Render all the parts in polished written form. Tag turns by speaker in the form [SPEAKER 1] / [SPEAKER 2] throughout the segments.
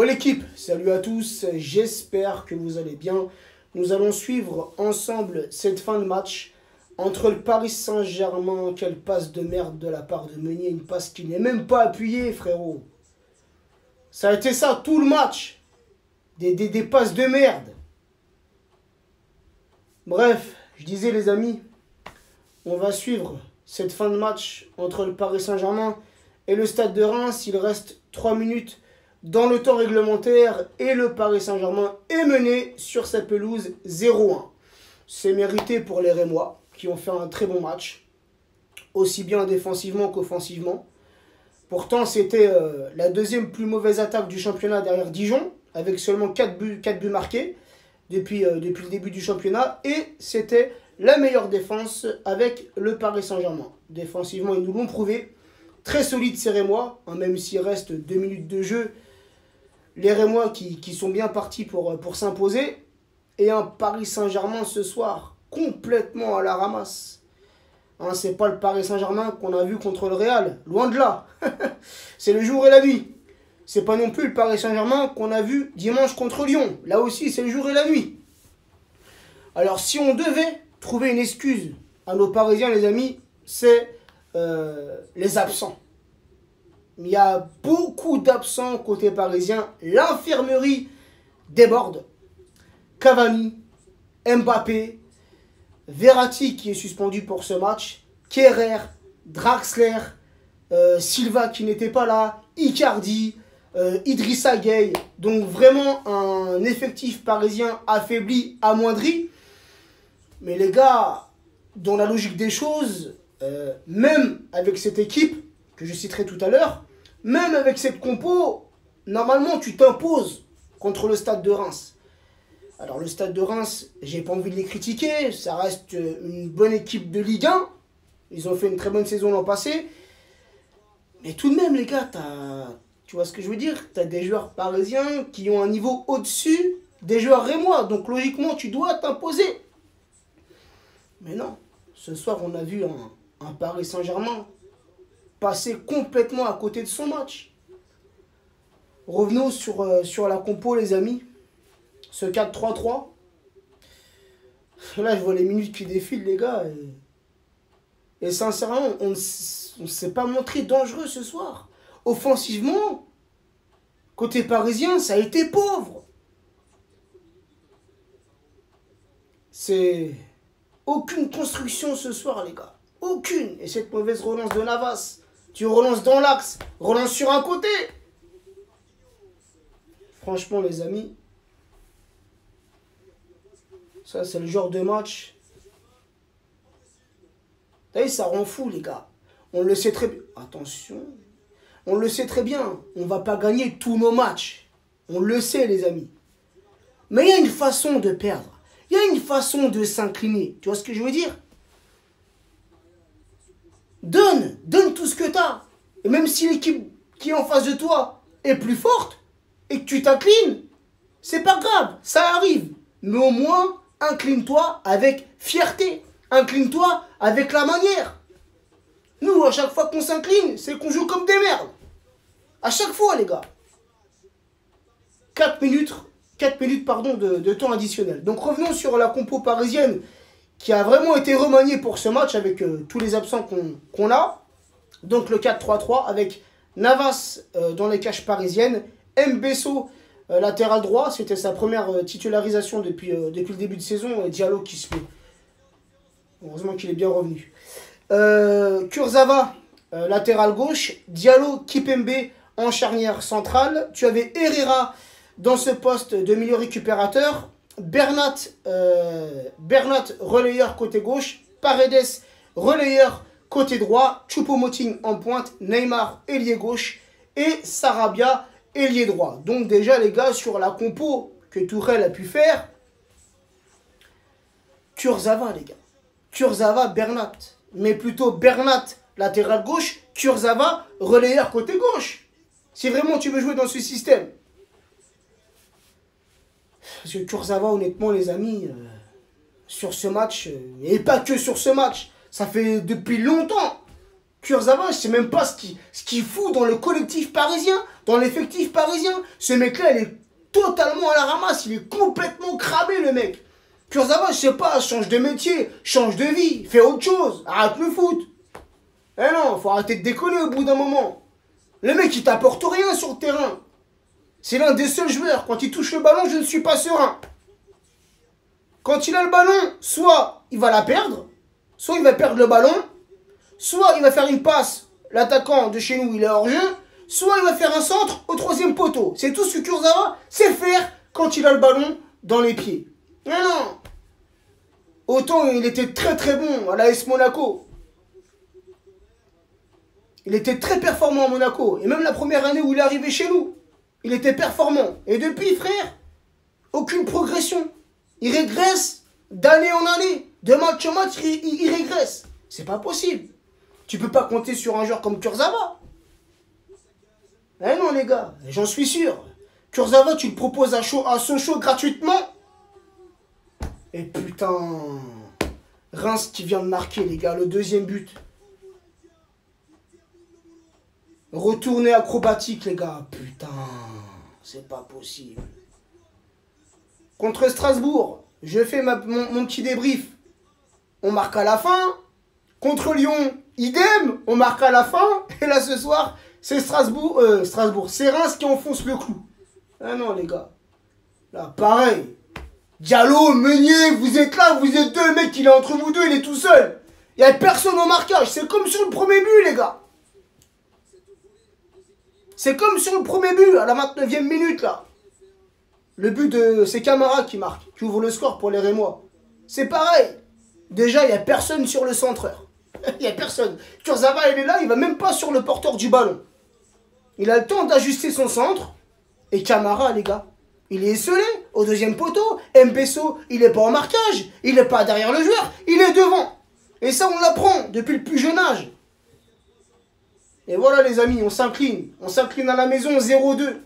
[SPEAKER 1] l'équipe, salut à tous, j'espère que vous allez bien. Nous allons suivre ensemble cette fin de match entre le Paris Saint-Germain, quelle passe de merde de la part de Meunier, une passe qui n'est même pas appuyée, frérot. Ça a été ça tout le match, des passes de merde. Bref, je disais les amis, on va suivre cette fin de match entre le Paris Saint-Germain et le Stade de Reims. Il reste 3 minutes dans le temps réglementaire et le Paris Saint-Germain est mené sur sa pelouse 0-1. C'est mérité pour les Rémois qui ont fait un très bon match, aussi bien défensivement qu'offensivement. Pourtant, c'était la deuxième plus mauvaise attaque du championnat derrière Dijon, avec seulement 4 buts marqués depuis le début du championnat. Et c'était la meilleure défense avec le Paris Saint-Germain. Défensivement, ils nous l'ont prouvé. Très solide ces Rémois, hein, même s'il reste 2 minutes de jeu. Les Rémois qui sont bien partis pour s'imposer. Et un Paris Saint-Germain ce soir, complètement à la ramasse. Hein, c'est pas le Paris Saint-Germain qu'on a vu contre le Real, loin de là. C'est le jour et la nuit. C'est pas non plus le Paris Saint-Germain qu'on a vu dimanche contre Lyon. Là aussi, c'est le jour et la nuit. Alors, si on devait trouver une excuse à nos Parisiens, les amis, c'est les absents. Il y a beaucoup d'absents côté parisien. L'infirmerie déborde. Cavani, Mbappé, Verratti qui est suspendu pour ce match, Kehrer, Draxler, Silva qui n'était pas là, Icardi, Idrissa Gueye. Donc vraiment un effectif parisien affaibli, amoindri. Mais les gars, dans la logique des choses, même avec cette équipe que je citerai tout à l'heure, même avec cette compo, normalement tu t'imposes contre le Stade de Reims. Alors le Stade de Reims, j'ai pas envie de les critiquer, ça reste une bonne équipe de Ligue 1. Ils ont fait une très bonne saison l'an passé. Mais tout de même les gars, tu vois ce que je veux dire? Tu as des joueurs parisiens qui ont un niveau au-dessus des joueurs rémois. Donc logiquement, tu dois t'imposer. Mais non, ce soir on a vu un Paris Saint-Germain passer complètement à côté de son match. Revenons sur la compo les amis. Ce 4-3-3. Là je vois les minutes qui défilent les gars. Et sincèrement, on ne s'est pas montré dangereux ce soir. Offensivement, côté parisien, ça a été pauvre. C'est aucune construction ce soir les gars. Aucune. Et cette mauvaise relance de Navas. Tu relances dans l'axe, relance sur un côté. Franchement, les amis, ça, c'est le genre de match. Vous voyez, ça rend fou, les gars. On le sait très bien. Attention. On le sait très bien. On ne va pas gagner tous nos matchs. On le sait, les amis. Mais il y a une façon de perdre. Il y a une façon de s'incliner. Tu vois ce que je veux dire? Donne tout ce que tu as. Et même si l'équipe qui est en face de toi est plus forte et que tu t'inclines, c'est pas grave, ça arrive. Mais au moins, incline-toi avec fierté. Incline-toi avec la manière. Nous, à chaque fois qu'on s'incline, c'est qu'on joue comme des merdes. À chaque fois, les gars. 4 minutes de temps additionnel. Donc revenons sur la compo parisienne qui a vraiment été remanié pour ce match avec tous les absents qu'on a. Donc le 4-3-3 avec Navas dans les cages parisiennes, Mbesso latéral droit, c'était sa première titularisation depuis le début de saison, et Diallo qui se fait. Heureusement qu'il est bien revenu. Kurzawa latéral gauche, Diallo, Kipembe en charnière centrale. Tu avais Herrera dans ce poste de milieu récupérateur. Bernat relayeur côté gauche, Paredes relayeur côté droit, Choupo-Moting en pointe, Neymar ailier gauche et Sarabia ailier droit. Donc déjà les gars, sur la compo que Tourelle a pu faire, Kurzawa les gars, Kurzawa Bernat, mais plutôt Bernat latéral gauche, Kurzawa relayeur côté gauche. Si vraiment tu veux jouer dans ce système. Parce que Kurzawa, honnêtement, les amis, sur ce match, et pas que sur ce match, ça fait depuis longtemps Kurzawa, je sais même pas ce qu'il fout dans le collectif parisien, dans l'effectif parisien. Ce mec-là, il est totalement à la ramasse. Il est complètement cramé, le mec. Kurzawa, je sais pas, change de métier, change de vie, fais autre chose, arrête le foot. Eh non, faut arrêter de déconner au bout d'un moment. Le mec, il t'apporte rien sur le terrain. C'est l'un des seuls joueurs. Quand il touche le ballon, je ne suis pas serein. Quand il a le ballon, soit il va la perdre, soit il va perdre le ballon, soit il va faire une passe, l'attaquant de chez nous, il est hors jeu, soit il va faire un centre au troisième poteau. C'est tout ce que Kurzawa sait faire quand il a le ballon dans les pieds. Mais non. Autant il était très très bon à l'AS Monaco. Il était très performant à Monaco. Et même la première année où il est arrivé chez nous, il était performant. Et depuis, frère, aucune progression. Il régresse d'année en année. De match en match, il régresse. C'est pas possible. Tu peux pas compter sur un joueur comme Kurzawa. Eh non, les gars, j'en suis sûr. Kurzawa, tu le proposes à Sochaux gratuitement. Et putain, Reims qui vient de marquer, les gars, le deuxième but. Retourner acrobatique, les gars. Putain, c'est pas possible. Contre Strasbourg, je fais mon petit débrief. On marque à la fin. Contre Lyon, idem, on marque à la fin. Et là, ce soir, c'est Strasbourg, c'est Reims qui enfonce le clou. Ah non, les gars. Là, pareil. Diallo, Meunier, vous êtes là, vous êtes deux. Le mec, il est entre vous deux, il est tout seul. Il n'y a personne au marquage. C'est comme sur le premier but, les gars. C'est comme sur le premier but, à la 29e minute, là. Le but de... C'est Camara qui marque, qui ouvre le score pour les Rémois. C'est pareil. Déjà, il n'y a personne sur le centreur. Il n'y a personne. Kurzawa, il est là, il va même pas sur le porteur du ballon. Il a le temps d'ajuster son centre. Et Camara, les gars, il est esselé au deuxième poteau. Mbesso, il n'est pas en marquage. Il n'est pas derrière le joueur. Il est devant. Et ça, on l'apprend depuis le plus jeune âge. Et voilà, les amis, on s'incline. On s'incline à la maison 0-2.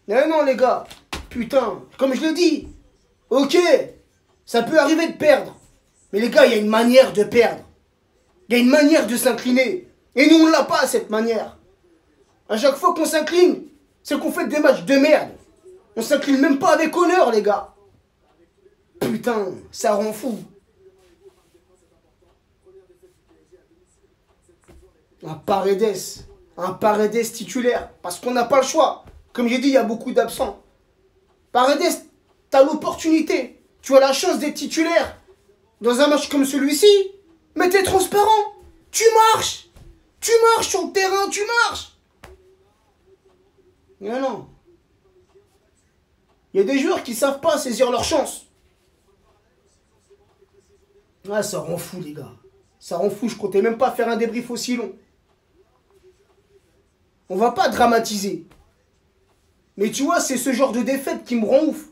[SPEAKER 1] Mais non, les gars. Putain, comme je l'ai dit. Ok, ça peut arriver de perdre. Mais les gars, il y a une manière de perdre. Il y a une manière de s'incliner. Et nous, on ne l'a pas, cette manière. À chaque fois qu'on s'incline, c'est qu'on fait des matchs de merde. On s'incline même pas avec honneur, les gars. Putain, ça rend fou. Un Paredes titulaire. Parce qu'on n'a pas le choix. Comme j'ai dit, il y a beaucoup d'absents. Paredes, t'as l'opportunité. Tu as la chance d'être titulaire. Dans un match comme celui-ci. Mais t'es transparent. Tu marches. Tu marches sur le terrain, tu marches. Mais non. Il y a des joueurs qui ne savent pas saisir leur chance. Ah, ça rend fou, les gars. Ça rend fou. Je comptais même pas faire un débrief aussi long. On va pas dramatiser. Mais tu vois, c'est ce genre de défaite qui me rend ouf.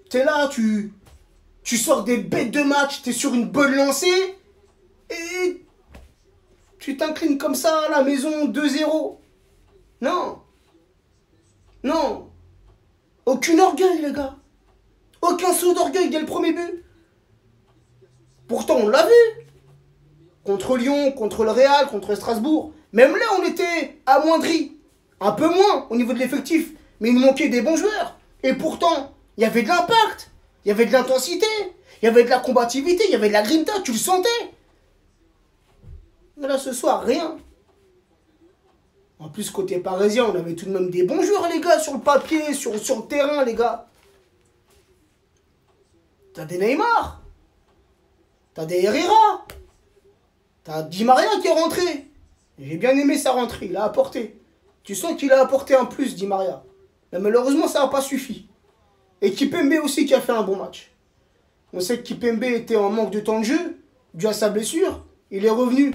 [SPEAKER 1] T'es là, tu sors des bêtes de match, t'es sur une bonne lancée, et tu t'inclines comme ça à la maison 2-0. Non. Non. Aucun orgueil, les gars. Aucun saut d'orgueil dès le premier but. Pourtant, on l'a vu. Contre Lyon, contre le Real, contre Strasbourg. Même là, on était amoindris. Un peu moins au niveau de l'effectif. Mais il nous manquait des bons joueurs. Et pourtant, il y avait de l'impact. Il y avait de l'intensité. Il y avait de la combativité. Il y avait de la grinta. Tu le sentais. Mais là, ce soir, rien. En plus, côté parisien, on avait tout de même des bons joueurs, les gars, sur le papier, sur le terrain, les gars. T'as des Neymar. T'as des Herrera. T'as Di Maria qui est rentré. J'ai bien aimé sa rentrée, il a apporté. Tu sens qu'il a apporté un plus, Di Maria. Mais malheureusement, ça n'a pas suffi. Et Kimpembe aussi qui a fait un bon match. On sait que Kimpembe était en manque de temps de jeu, dû à sa blessure. Il est revenu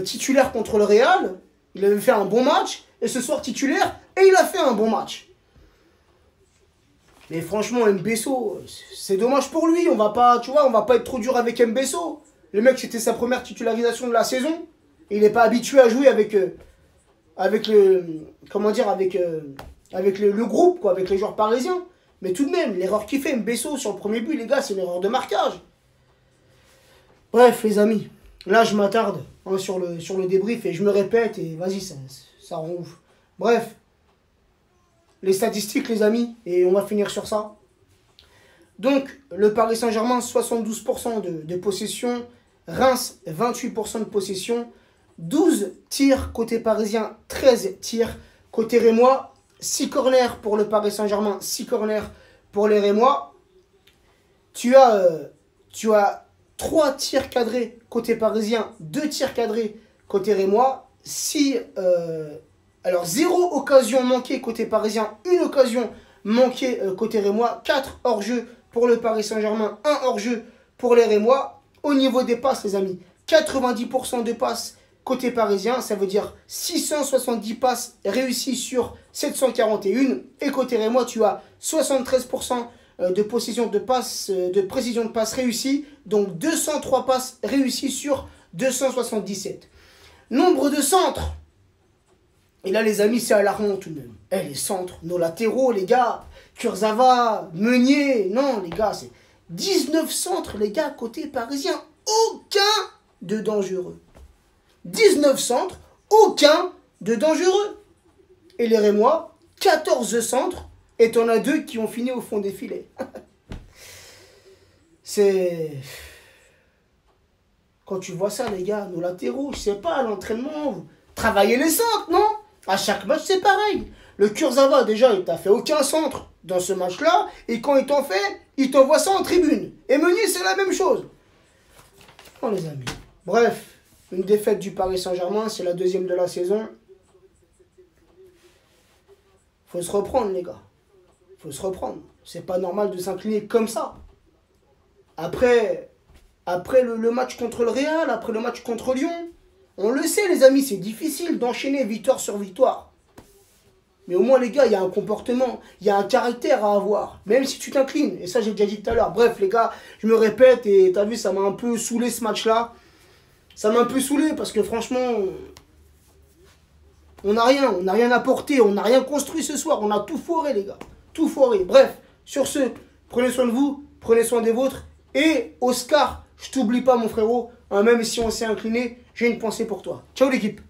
[SPEAKER 1] titulaire contre le Real. Il avait fait un bon match. Et ce soir titulaire. Et il a fait un bon match. Mais franchement, Mbesso, c'est dommage pour lui. On va pas, tu vois, on va pas être trop dur avec Mbesso. Le mec, c'était sa première titularisation de la saison. Il n'est pas habitué à jouer avec le groupe, quoi, avec les joueurs parisiens. Mais tout de même, l'erreur qu'il fait Mbesso sur le premier but, les gars, c'est une erreur de marquage. Bref, les amis, là, je m'attarde hein, sur le débrief et je me répète et vas-y, ça rend ouf. Bref, les statistiques, les amis, et on va finir sur ça. Donc, le Paris Saint-Germain, 72% de possession. Reims, 28% de possession. 12 tirs côté parisien, 13 tirs côté rémois. 6 corners pour le Paris Saint-Germain, 6 corners pour les rémois. Tu as 3 tirs cadrés côté parisien, 2 tirs cadrés côté rémois. 0 occasion manquée côté parisien, 1 occasion manquée côté rémois. 4 hors-jeu pour le Paris Saint-Germain, 1 hors-jeu pour les rémois. Au niveau des passes, les amis, 90% de passes côté parisien, ça veut dire 670 passes réussies sur 741. Et côté rémois, tu as 73% de possession de passes, de précision de passes réussies, donc 203 passes réussies sur 277. Nombre de centres. Et là, les amis, c'est alarmant tout de même. Les centres, nos latéraux, les gars, Kurzawa, Meunier, non, les gars, c'est 19 centres, les gars, côté parisien. Aucun de dangereux. 19 centres, aucun de dangereux. Et les Rémois, 14 centres, et t'en as 2 qui ont fini au fond des filets. C'est... Quand tu vois ça, les gars, nos latéraux, je sais pas, à l'entraînement, vous travaillez les centres, non? À chaque match, c'est pareil. Le Kurzawa, déjà, il t'a fait aucun centre dans ce match-là, et quand il t'en fait, il t'envoie ça en tribune. Et Meunier, c'est la même chose. Oh, les amis. Bref, une défaite du Paris Saint-Germain, c'est la 2e de la saison. Faut se reprendre, les gars. Faut se reprendre. C'est pas normal de s'incliner comme ça. Après le match contre le Real, après le match contre Lyon, on le sait, les amis, c'est difficile d'enchaîner victoire sur victoire. Mais au moins, les gars, il y a un comportement, il y a un caractère à avoir. Même si tu t'inclines. Et ça, j'ai déjà dit tout à l'heure. Bref, les gars, je me répète et t'as vu, ça m'a un peu saoulé ce match-là. Ça m'a un peu saoulé parce que franchement, on n'a rien apporté, on n'a rien construit ce soir. On a tout foiré, les gars. Tout foiré. Bref, sur ce, prenez soin de vous, prenez soin des vôtres. Et Oscar, je t'oublie pas, mon frérot. Même si on s'est incliné, j'ai une pensée pour toi. Ciao, l'équipe.